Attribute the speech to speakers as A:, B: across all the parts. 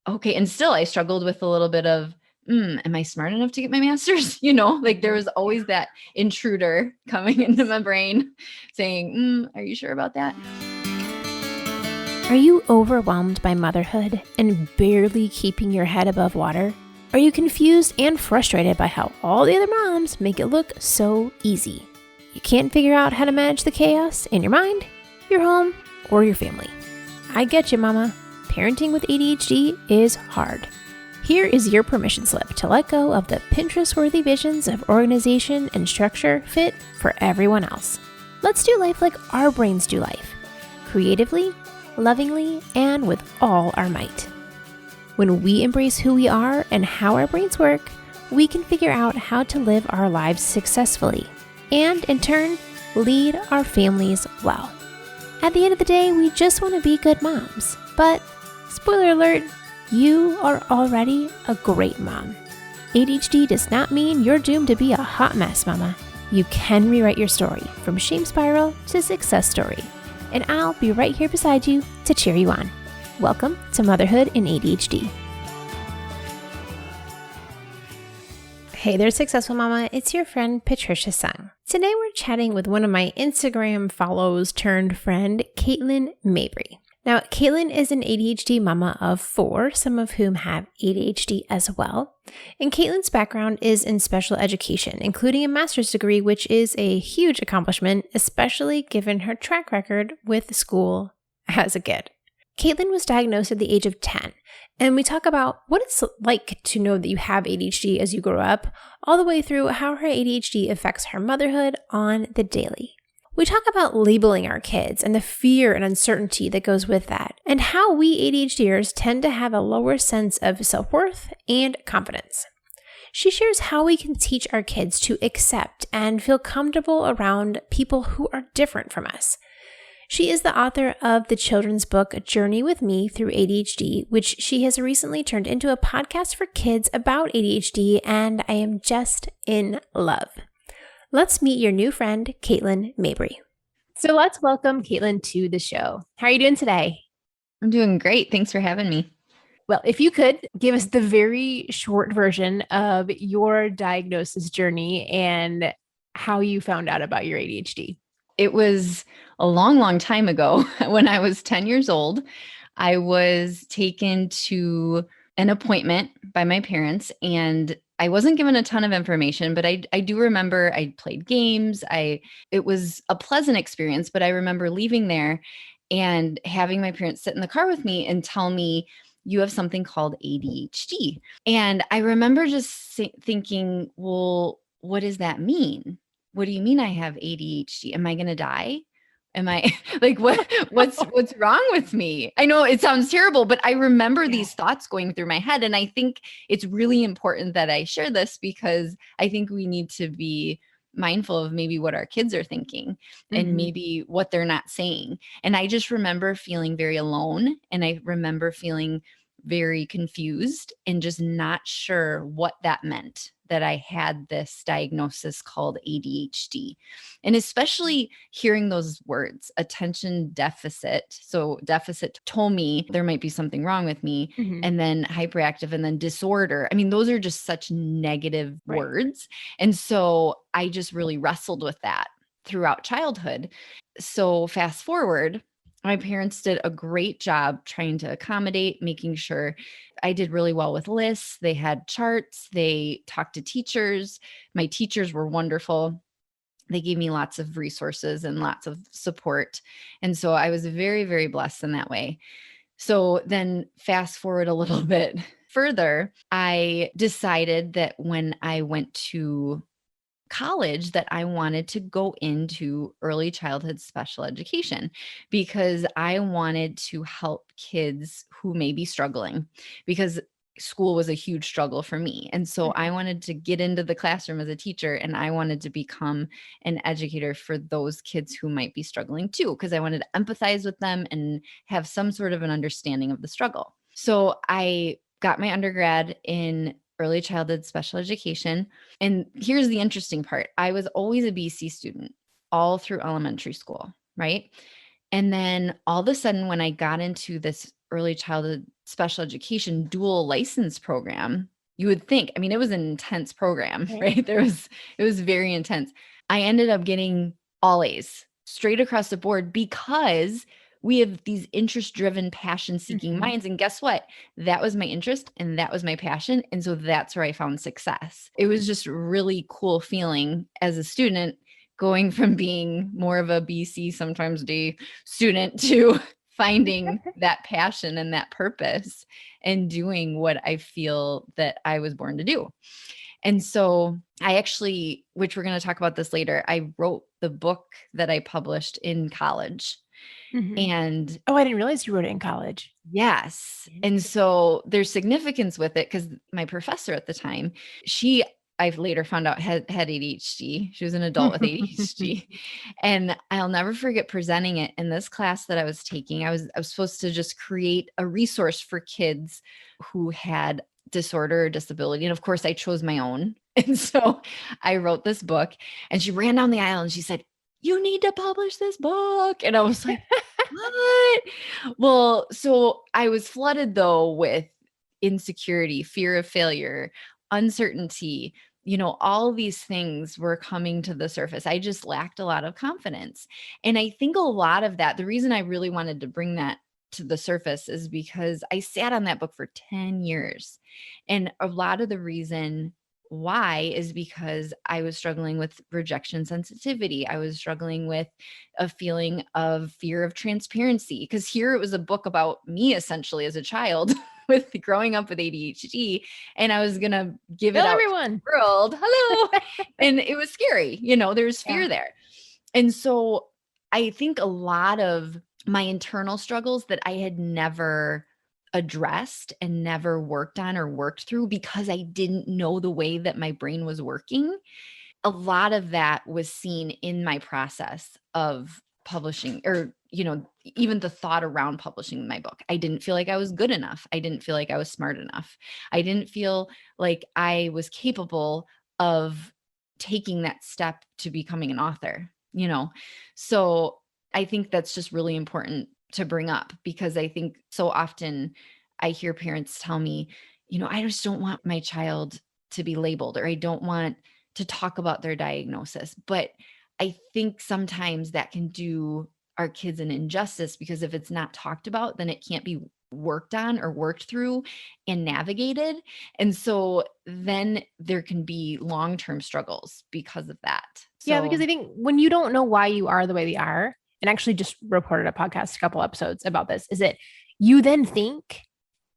A: Okay. And still I struggled with a little bit of, am I smart enough to get my master's? Like there was
B: Yeah.
A: always that intruder coming into my brain saying, are you sure about that?
B: Are you overwhelmed by motherhood and barely keeping your head above water? Are you confused and frustrated by how all the other moms make it look so easy? You can't figure out how to manage the chaos in your mind, your home, or your family. I get you, mama. Parenting with ADHD is hard. Here is your permission slip to let go of the Pinterest-worthy visions of organization and structure fit for everyone else. Let's do life like our brains do life, creatively, lovingly, and with all our might. When we embrace who we are and how our brains work, we can figure out how to live our lives successfully and, in turn, lead our families well. At the end of the day, we just want to be good moms. But, spoiler alert, you are already a great mom. ADHD does not mean you're doomed to be a hot mess, mama. You can rewrite your story from shame spiral to success story. And I'll be right here beside you to cheer you on. Welcome to Motherhood in ADHD. Hey there, Successful Mama. It's your friend, Patricia Succ. Today we're chatting with one of my Instagram follows turned friend, Katelyn Mabry. Now, Katelyn is an ADHD mama of 4, some of whom have ADHD as well. And Katelyn's background is in special education, including a master's degree, which is a huge accomplishment, especially given her track record with school as a kid. Katelyn was diagnosed at the age of 10, and we talk about what it's like to know that you have ADHD as you grow up, all the way through how her ADHD affects her motherhood on the daily. We talk about labeling our kids and the fear and uncertainty that goes with that, and how we ADHD'ers tend to have a lower sense of self-worth and confidence. She shares how we can teach our kids to accept and feel comfortable around people who are different from us. She is the author of the children's book, Journey with Me Through ADHD, which she has recently turned into a podcast for kids about ADHD, and I am just in love. Let's meet your new friend, Katelyn Mabry. So let's welcome Katelyn to the show. How are you doing today?
A: I'm doing great. Thanks for having me.
B: Well, if you could give us the very short version of your diagnosis journey and how you found out about your ADHD.
A: It was a long, long time ago when I was 10 years old. I was taken to an appointment by my parents, and I wasn't given a ton of information, but I do remember I played games. It was a pleasant experience, but I remember leaving there and having my parents sit in the car with me and tell me, you have something called ADHD. And I remember just thinking, well, what does that mean? What do you mean I have ADHD? Am I going to die? Am I like, what's wrong with me? I know it sounds terrible, but I remember these thoughts going through my head. And I think it's really important that I share this because I think we need to be mindful of maybe what our kids are thinking and maybe what they're not saying. And I just remember feeling very alone. And I remember feeling very confused and just not sure what that meant, that I had this diagnosis called ADHD. And especially hearing those words, attention deficit. So deficit told me there might be something wrong with me. And then hyperactive and then disorder. I mean, those are just such negative words. And so I just really wrestled with that throughout childhood. So fast forward, my parents did a great job trying to accommodate, making sure I did really well with lists. They had charts. They talked to teachers. My teachers were wonderful. They gave me lots of resources and lots of support. And so I was very, very blessed in that way. So then fast forward a little bit further, I decided that when I went to college that I wanted to go into early childhood special education because I wanted to help kids who may be struggling, because school was a huge struggle for me. And so I wanted to get into the classroom as a teacher, and I wanted to become an educator for those kids who might be struggling too, because I wanted to empathize with them and have some sort of an understanding of the struggle. So I got my undergrad in early childhood special education. And here's the interesting part. I was always a BC student all through elementary school, right? And then all of a sudden, when I got into this early childhood special education dual license program, you would think, I mean, it was an intense program, right? It was very intense. I ended up getting all A's straight across the board because we have these interest-driven, passion-seeking minds. And guess what? That was my interest and that was my passion. And so that's where I found success. It was just really cool feeling as a student going from being more of a BC, sometimes D student to finding that passion and that purpose and doing what I feel that I was born to do. And so I actually, which we're going to talk about this later, I wrote the book that I published in college. And
B: I didn't realize you wrote it in college.
A: Yes. And so there's significance with it because my professor at the time, I've later found out had ADHD. She was an adult with ADHD. And I'll never forget presenting it in this class that I was taking. I was supposed to just create a resource for kids who had disorder or disability. And of course I chose my own. And so I wrote this book and she ran down the aisle and she said, "You need to publish this book." And I was like, what? Well, so I was flooded though with insecurity, fear of failure, uncertainty, all these things were coming to the surface. I just lacked a lot of confidence. And I think a lot of that, the reason I really wanted to bring that to the surface is because I sat on that book for 10 years. And a lot of the reason why is because I was struggling with rejection sensitivity. I was struggling with a feeling of fear of transparency because here it was a book about me essentially as a child with growing up with ADHD, and I was going to give it out
B: everyone
A: to the world. Hello. And it was scary. There's fear there. And so I think a lot of my internal struggles that I had never addressed and never worked on or worked through because I didn't know the way that my brain was working. A lot of that was seen in my process of publishing or, even the thought around publishing my book. I didn't feel like I was good enough. I didn't feel like I was smart enough. I didn't feel like I was capable of taking that step to becoming an author, So I think that's just really important to bring up because I think so often I hear parents tell me, I just don't want my child to be labeled or I don't want to talk about their diagnosis. But I think sometimes that can do our kids an injustice because if it's not talked about, then it can't be worked on or worked through and navigated. And so then there can be long-term struggles because of that.
B: Yeah, because I think when you don't know why you are the way you are, and actually just reported a podcast, a couple episodes about this, is that you then think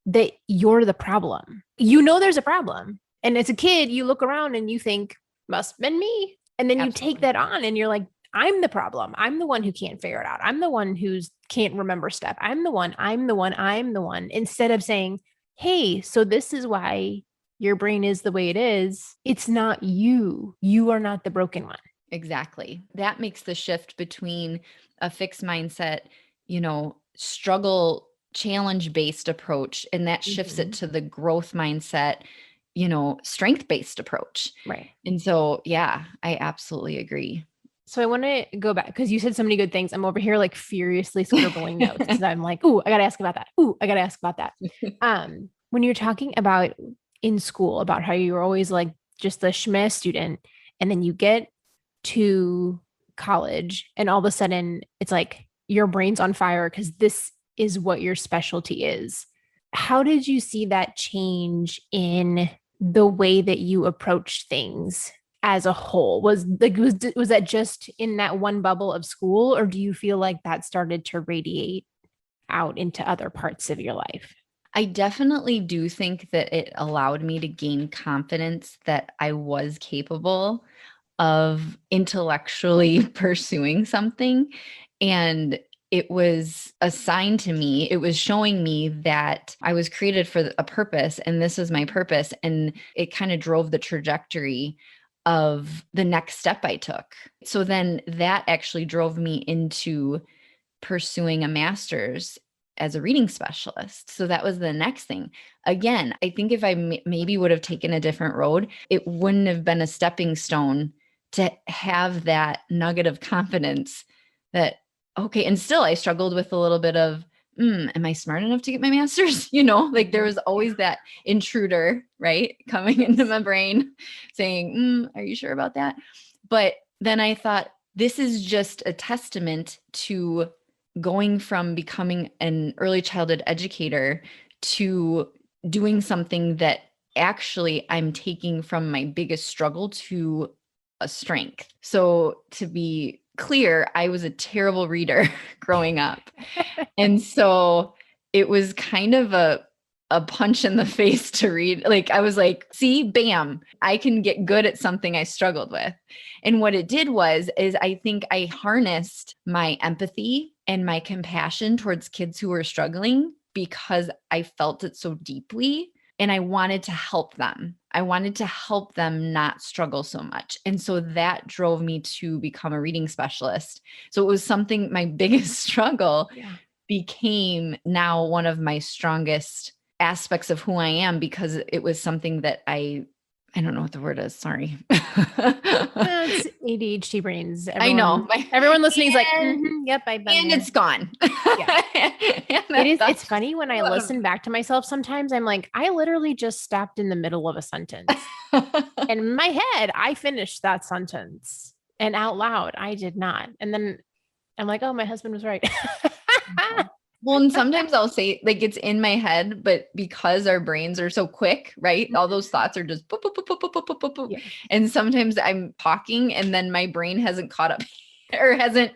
B: that you're the problem. There's a problem. And as a kid, you look around and you think, must have been me. And then you take that on and you're like, I'm the problem. I'm the one who can't figure it out. I'm the one who can't remember stuff. I'm the one. Instead of saying, hey, so this is why your brain is the way it is. It's not you. You are not the broken one.
A: Exactly. That makes the shift between a fixed mindset, struggle, challenge-based approach, and that shifts it to the growth mindset, strength-based approach.
B: Right.
A: And so, yeah, I absolutely agree.
B: So I want to go back because you said so many good things. I'm over here like furiously scribbling notes because I'm like, ooh, I got to ask about that. Ooh, I got to ask about that. When you're talking about in school, about how you were always like just the schmeh student, and then you get to college and all of a sudden it's like your brain's on fire because this is what your specialty is. How did you see that change in the way that you approached things as a whole? Was that just in that one bubble of school, or do you feel like that started to radiate out into other parts of your life?
A: I definitely do think that it allowed me to gain confidence that I was capable of intellectually pursuing something. And it was a sign to me. It was showing me that I was created for a purpose and this is my purpose. And it kind of drove the trajectory of the next step I took. So then that actually drove me into pursuing a master's as a reading specialist. So that was the next thing. Again, I think if I maybe would have taken a different road, it wouldn't have been a stepping stone to have that nugget of confidence that, okay, and still I struggled with a little bit of am I smart enough to get my master's? Like there was always that intruder, right? Coming into my brain saying, are you sure about that? But then I thought, this is just a testament to going from becoming an early childhood educator to doing something that actually I'm taking from my biggest struggle to a strength. So to be clear, I was a terrible reader growing up. And so it was kind of a punch in the face to read. Like I was like, see, bam, I can get good at something I struggled with. And what it did is I think I harnessed my empathy and my compassion towards kids who were struggling because I felt it so deeply and I wanted to help them. I wanted to help them not struggle so much. And so that drove me to become a reading specialist. So it was something, my biggest struggle became now one of my strongest aspects of who I am because it was something that I don't know what the word is. Sorry.
B: It's ADHD brains.
A: I know.
B: Everyone listening is like, yep, I've been
A: and
B: there.
A: It's gone.
B: It's funny when I listen back to myself, sometimes I'm like, I literally just stopped in the middle of a sentence. And in my head, I finished that sentence and out loud, I did not. And then I'm like, oh, my husband was right.
A: Well, and sometimes I'll say like it's in my head, but because our brains are so quick, right? All those thoughts are just boop, boop, boop, boop, boop, boop, boop, boop. Yeah. And sometimes I'm talking and then my brain hasn't caught up or hasn't,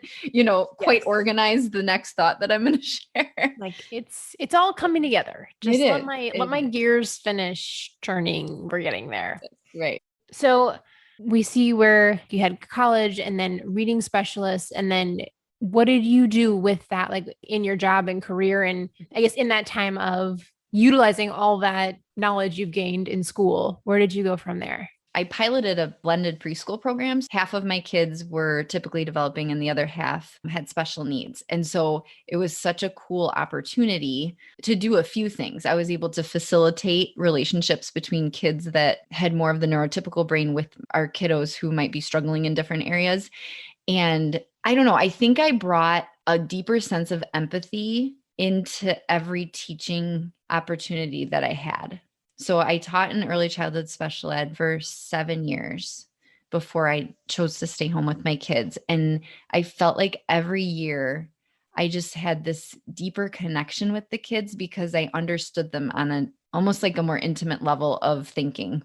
A: quite organized the next thought that I'm going to share.
B: Like it's all coming together. Just let my gears finish turning. We're getting there.
A: Right.
B: So we see where you had college and then reading specialists, and then what did you do with that, like in your job and career? And I guess in that time of utilizing all that knowledge you've gained in school, where did you go from there?
A: I piloted a blended preschool programs. Half of my kids were typically developing and the other half had special needs. And so it was such a cool opportunity to do a few things. I was able to facilitate relationships between kids that had more of the neurotypical brain with our kiddos who might be struggling in different areas. And I don't know, I think I brought a deeper sense of empathy into every teaching opportunity that I had. So I taught in early childhood special ed for 7 years before I chose to stay home with my kids. And I felt like every year I just had this deeper connection with the kids because I understood them on almost like a more intimate level of thinking.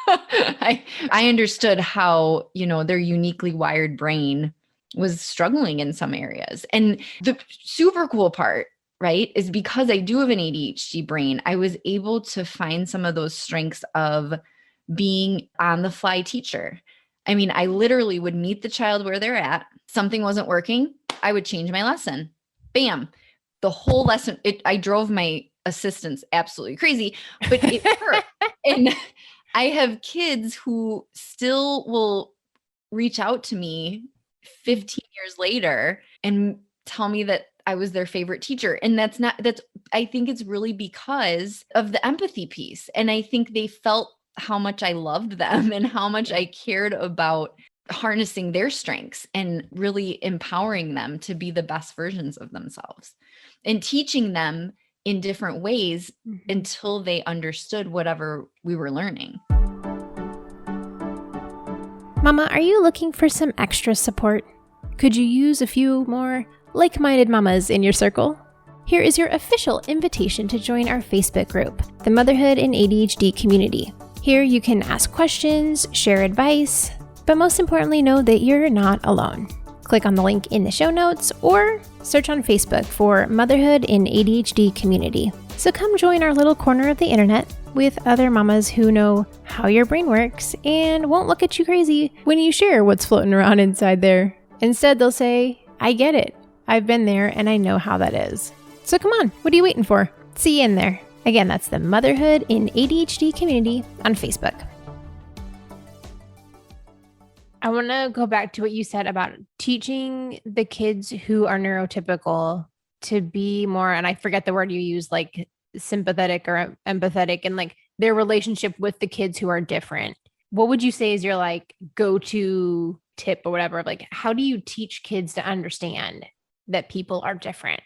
A: I understood how, their uniquely wired brain was struggling in some areas. And the super cool part, right, is because I do have an ADHD brain, I was able to find some of those strengths of being on the fly teacher. I mean, I literally would meet the child where they're at. Something wasn't working. I would change my lesson. Bam. The whole lesson, I drove my assistants absolutely crazy, but it hurt. And I have kids who still will reach out to me 15 years later and tell me that I was their favorite teacher. And I think it's really because of the empathy piece. And I think they felt how much I loved them and how much I cared about harnessing their strengths and really empowering them to be the best versions of themselves and teaching them in different ways until they understood whatever we were learning.
B: Mama, are you looking for some extra support? Could you use a few more like-minded mamas in your circle? Here is your official invitation to join our Facebook group, the Motherhood and ADHD Community. Here you can ask questions, share advice, but most importantly, know that you're not alone. Click on the link in the show notes or search on Facebook for Motherhood and ADHD Community. So come join our little corner of the internet with other mamas who know how your brain works and won't look at you crazy when you share what's floating around inside there. Instead, they'll say, I get it. I've been there and I know how that is. So come on, what are you waiting for? See you in there. Again, that's the Motherhood in ADHD Community on Facebook. I want to go back to what you said about teaching the kids who are neurotypical to be more, and I forget the word you use, like sympathetic or empathetic, and like their relationship with the kids who are different. What would you say is your like go-to tip or whatever? Like, how do you teach kids to understand that people are different?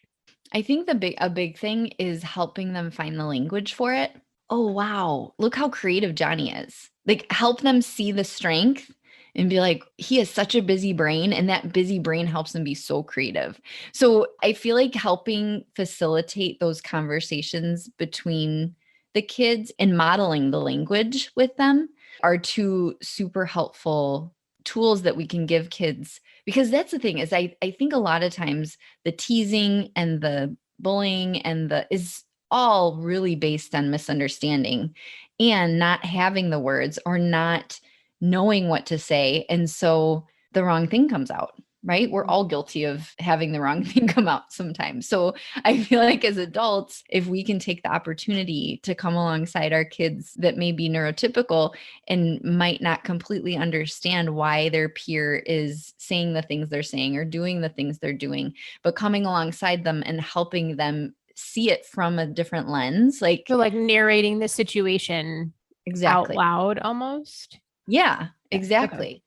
A: I think a big thing is helping them find the language for it. Oh, wow. Look how creative Johnny is. Like, help them see the strength and be like, he has such a busy brain, and that busy brain helps him be so creative. So I feel like helping facilitate those conversations between the kids and modeling the language with them are two super helpful tools that we can give kids, because that's the thing is I think a lot of times the teasing and the bullying and the is all really based on misunderstanding and not having the words or not knowing what to say. And so the wrong thing comes out, right? We're all guilty of having the wrong thing come out sometimes. So I feel like as adults, if we can take the opportunity to come alongside our kids that may be neurotypical and might not completely understand why their peer is saying the things they're saying or doing the things they're doing, but coming alongside them and helping them see it from a different lens. Like,
B: So like narrating the situation
A: exactly.
B: out loud almost.
A: Yeah,
B: Yeah,
A: exactly.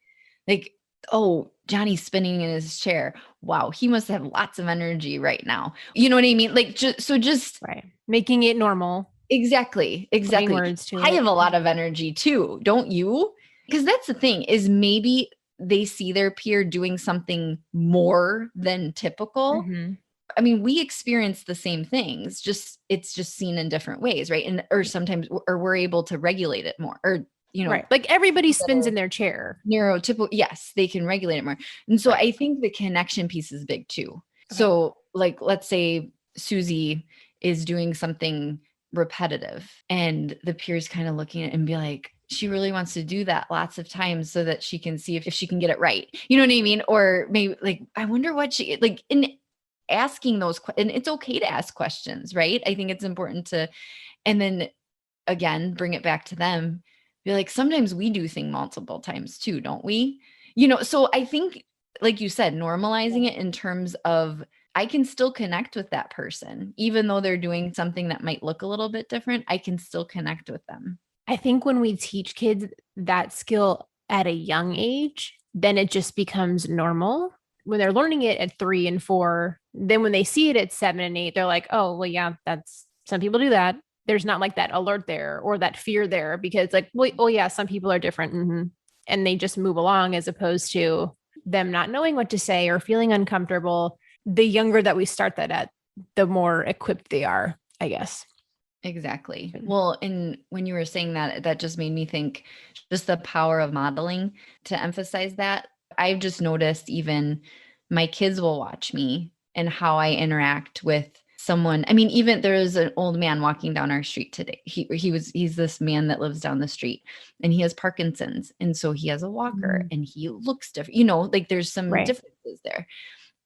A: Like, oh, Johnny's spinning in his chair. Wow, he must have lots of energy right now. You know what I mean? Like, just
B: right. Making it normal.
A: exactly,
B: Putting
A: exactly.
B: words to
A: I
B: it.
A: have a lot of energy too, don't you? Because that's the thing is maybe they see their peer doing something more than typical.
B: Mhm.
A: I mean, we experience the same things, just it's just seen in different ways, right? And or sometimes or we're able to regulate it more, or
B: Right. Like everybody
A: that
B: spins
A: are
B: in their chair.
A: neurotypical, yes, they can regulate it more. And so
B: Right.
A: I think the connection piece is big too.
B: Okay.
A: So like, let's say Susie is doing something repetitive and the peers kind of looking at it and be like, she really wants to do that lots of times so that she can see if she can get it right. You know what I mean? Or maybe like, I wonder what she like in asking those, and it's okay to ask questions, right? I think it's important to, and then again, bring it back to them. Be like, sometimes we do things multiple times too, don't we? So I think, like you said, normalizing it in terms of I can still connect with that person, even though they're doing something that might look a little bit different. I can still connect with them.
B: I think when we teach kids that skill at a young age, then it just becomes normal. When they're learning it at 3 and 4, then when they see it at 7 and 8, they're like, oh, well, yeah, that's some people do that. There's not like that alert there or that fear there because like, well, oh yeah, some people are different. Mm-hmm. And they just move along as opposed to them not knowing what to say or feeling uncomfortable. The younger that we start that at, the more equipped they are, I guess.
A: Exactly. Well, and when you were saying that, that just made me think just the power of modeling to emphasize that. I've just noticed even my kids will watch me and how I interact with someone. I mean, even there was an old man walking down our street today. He's this man that lives down the street and he has Parkinson's. And so he has a walker and he looks different, like there's some
B: Right.
A: differences there.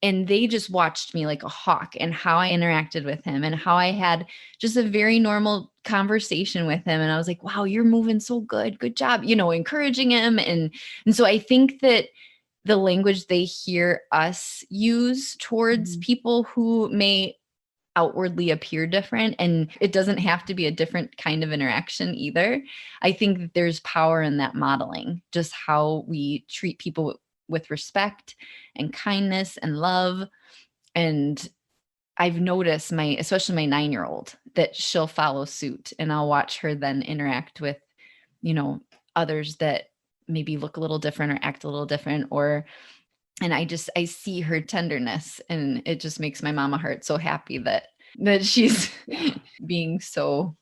A: And they just watched me like a hawk and how I interacted with him and how I had just a very normal conversation with him. And I was like, wow, you're moving so good. Good job, encouraging him. And so I think that the language they hear us use towards people who may outwardly appear different, and it doesn't have to be a different kind of interaction either. I think that there's power in that modeling, just how we treat people with respect and kindness and love. And I've noticed especially my 9-year-old, that she'll follow suit and I'll watch her then interact with, others that maybe look a little different or act a little different, and I see her tenderness, and it just makes my mama heart so happy that she's being so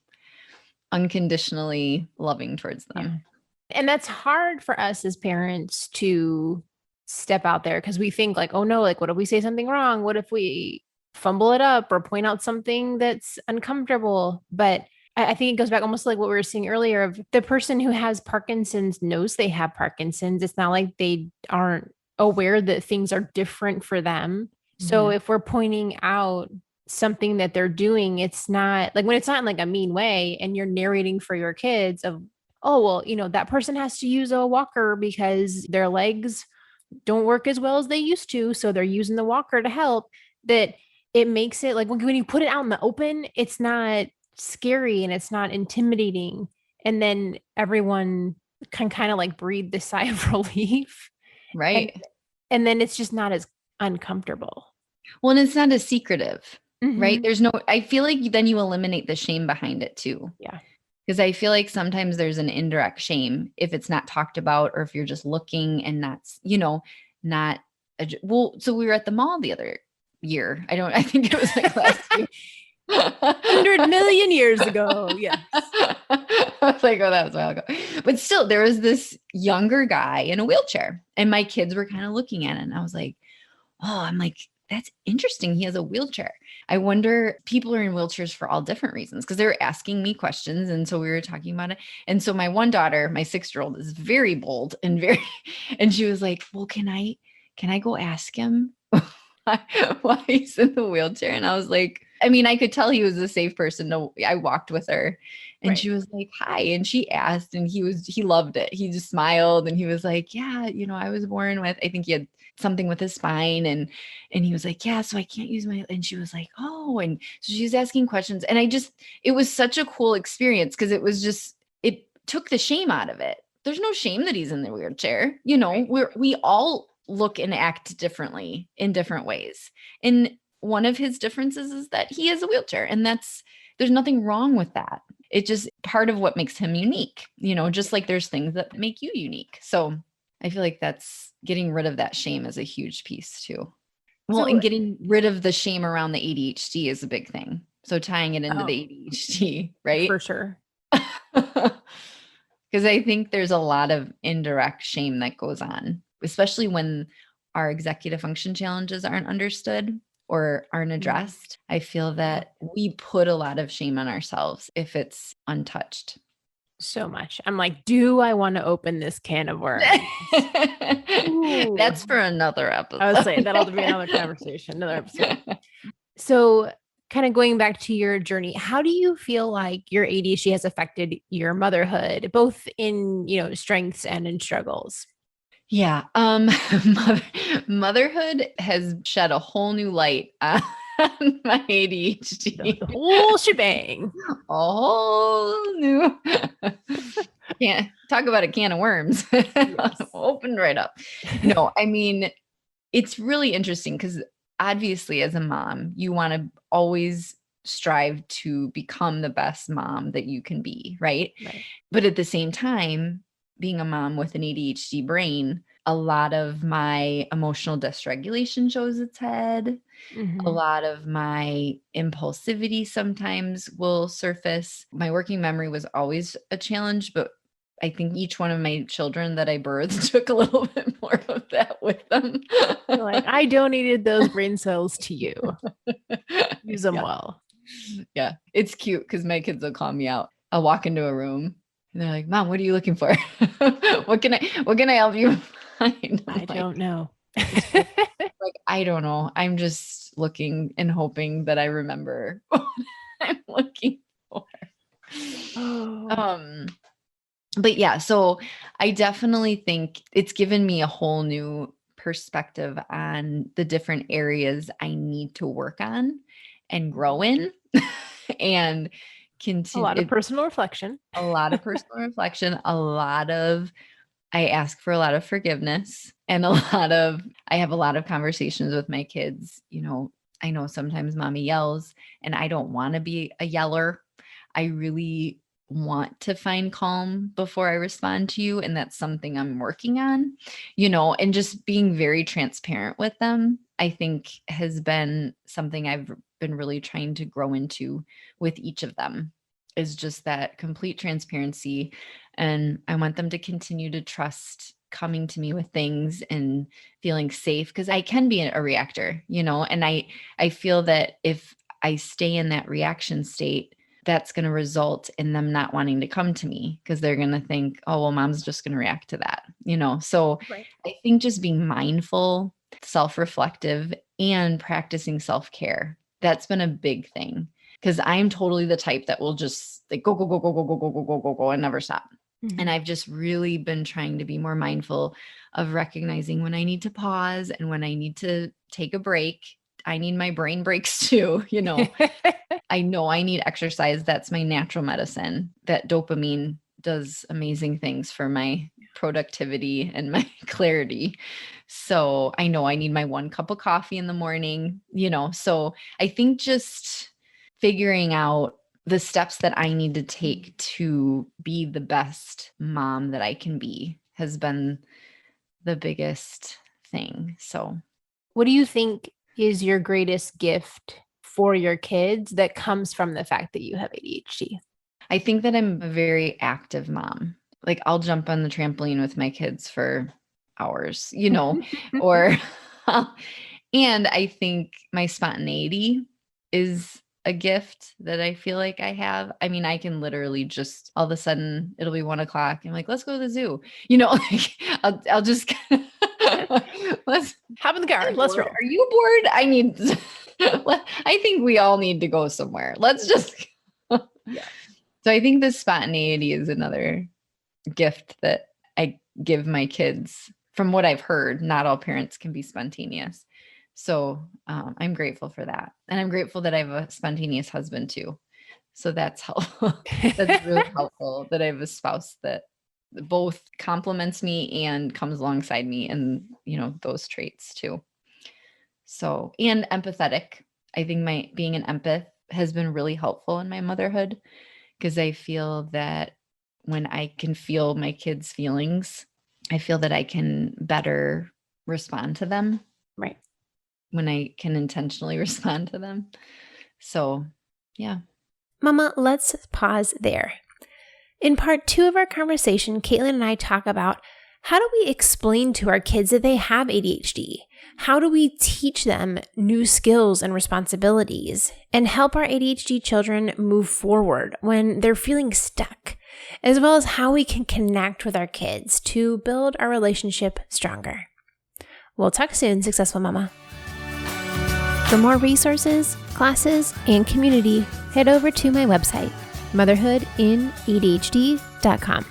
A: unconditionally loving towards them.
B: Yeah. And that's hard for us as parents to step out there because we think like, oh no, like what if we say something wrong? What if we fumble it up or point out something that's uncomfortable? But I think it goes back almost like what we were seeing earlier of the person who has Parkinson's knows they have Parkinson's. It's not like they aren't aware that things are different for them. So if we're pointing out something that they're doing, it's not like when it's not in like a mean way and you're narrating for your kids of, oh, well, that person has to use a walker because their legs don't work as well as they used to. So they're using the walker to help. That it makes it like when you put it out in the open, it's not scary and it's not intimidating. And then everyone can kind of like breathe this sigh of relief.
A: Right.
B: And then it's just not as uncomfortable.
A: Well, and it's not as secretive, right?
B: Mhm.
A: I feel like then you eliminate the shame behind it too.
B: Yeah.
A: Because I feel like sometimes there's an indirect shame if it's not talked about or if you're just looking and that's, not, well, so we were at the mall the other year. I think it was like last year.
B: 100 million years ago. Yes.
A: I was like, oh, that was a while ago. But still, there was this younger guy in a wheelchair, and my kids were kind of looking at it. And I was like, oh, I'm like, that's interesting. He has a wheelchair. I wonder, people are in wheelchairs for all different reasons because they were asking me questions. And so we were talking about it. And so my one daughter, my 6-year-old, is very bold and and she was like, well, can I go ask him why he's in the wheelchair? And I was like, I mean, I could tell he was a safe person. No, I walked with her and
B: Right.
A: she was like, hi. And she asked, and he loved it. He just smiled and he was like, yeah, I was born with, I think he had something with his spine. And he was like, yeah, so I can't use my, and she was like, oh, and so she was asking questions. And it was such a cool experience because it took the shame out of it. There's no shame that he's in the wheelchair.
B: Right.
A: We all look and act differently in different ways. And one of his differences is that he has a wheelchair, and there's nothing wrong with that. It's just part of what makes him unique, just like there's things that make you unique. So I feel like that's getting rid of that shame is a huge piece too. Well,
B: So,
A: and getting rid of the shame around the ADHD is a big thing. So tying it into the ADHD, right?
B: for sure.
A: Because I think there's a lot of indirect shame that goes on, especially when our executive function challenges aren't understood or aren't addressed. I feel that we put a lot of shame on ourselves if it's untouched.
B: So much. I'm like, do I want to open this can of worms? Ooh.
A: That's for another episode.
B: I would say that'll be another conversation, another episode. So, kind of going back to your journey, how do you feel like your ADHD has affected your motherhood, both in, strengths and in struggles?
A: Yeah. Motherhood has shed a whole new light on my ADHD.
B: The whole shebang.
A: A whole new can't talk about a can of worms.
B: Yes.
A: Opened right up. No, I mean, it's really interesting because obviously as a mom, you want to always strive to become the best mom that you can be, right?
B: Right.
A: But at the same time, being a mom with an ADHD brain, a lot of my emotional dysregulation shows its head. A lot of my impulsivity sometimes will surface. My working memory was always a challenge, but I think each one of my children that I birthed took a little bit more of that with them.
B: You're like, I donated those brain cells to you. Use them
A: Yeah.
B: well.
A: Yeah. It's cute because my kids will call me out. I'll walk into a room and they're like, Mom, what are you looking for? What can I help you find?
B: I don't know.
A: Like, I don't know. I'm just looking and hoping that I remember what I'm looking for. But yeah, so I definitely think it's given me a whole new perspective on the different areas I need to work on and grow in and continue.
B: A lot of personal reflection.
A: A lot of personal reflection, I ask for a lot of forgiveness and I have a lot of conversations with my kids. I know sometimes mommy yells and I don't want to be a yeller. I really want to find calm before I respond to you. And that's something I'm working on, and just being very transparent with them, I think has been something I've been really trying to grow into with each of them, is just that complete transparency. And I want them to continue to trust coming to me with things and feeling safe because I can be a reactor, and I feel that if I stay in that reaction state, that's going to result in them not wanting to come to me because they're going to think, oh, well, mom's just going to react to that, So
B: Right.
A: I think just being mindful, self-reflective, and practicing self-care, that's been a big thing because I'm totally the type that will just like go, go, go, go, go, go, go, go, go, go, go, and never stop. And I've just really been trying to be more mindful of recognizing when I need to pause and when I need to take a break. I need my brain breaks too, I know I need exercise. That's my natural medicine. That dopamine does amazing things for my productivity and my clarity. So I know I need my 1 cup of coffee in the morning, so I think just figuring out the steps that I need to take to be the best mom that I can be has been the biggest thing. So
B: what do you think is your greatest gift for your kids that comes from the fact that you have ADHD?
A: I think that I'm a very active mom. Like I'll jump on the trampoline with my kids for hours, or, and I think my spontaneity is a gift that I feel like I have. I mean, I can literally just all of a sudden it'll be 1:00. I'm like, let's go to the zoo. Like I'll just let's
B: hop in the car. Let's roll.
A: Are you bored? I think we all need to go somewhere. Let's just.
B: Yeah.
A: So I think the spontaneity is another gift that I give my kids. From what I've heard, not all parents can be spontaneous. So I'm grateful for that. And I'm grateful that I have a spontaneous husband too. So that's helpful. That's really helpful that I have a spouse that both compliments me and comes alongside me in, those traits too. So, and empathetic. I think being an empath has been really helpful in my motherhood, because I feel that when I can feel my kids' feelings, I feel that I can better respond to them.
B: Right.
A: When I can intentionally respond to them. So, yeah.
B: Mama, let's pause there. In part 2 of our conversation, Katelyn and I talk about how do we explain to our kids that they have ADHD? How do we teach them new skills and responsibilities and help our ADHD children move forward when they're feeling stuck, as well as how we can connect with our kids to build our relationship stronger. We'll talk soon, Successful Mama. For more resources, classes, and community, head over to my website, motherhoodinadhd.com.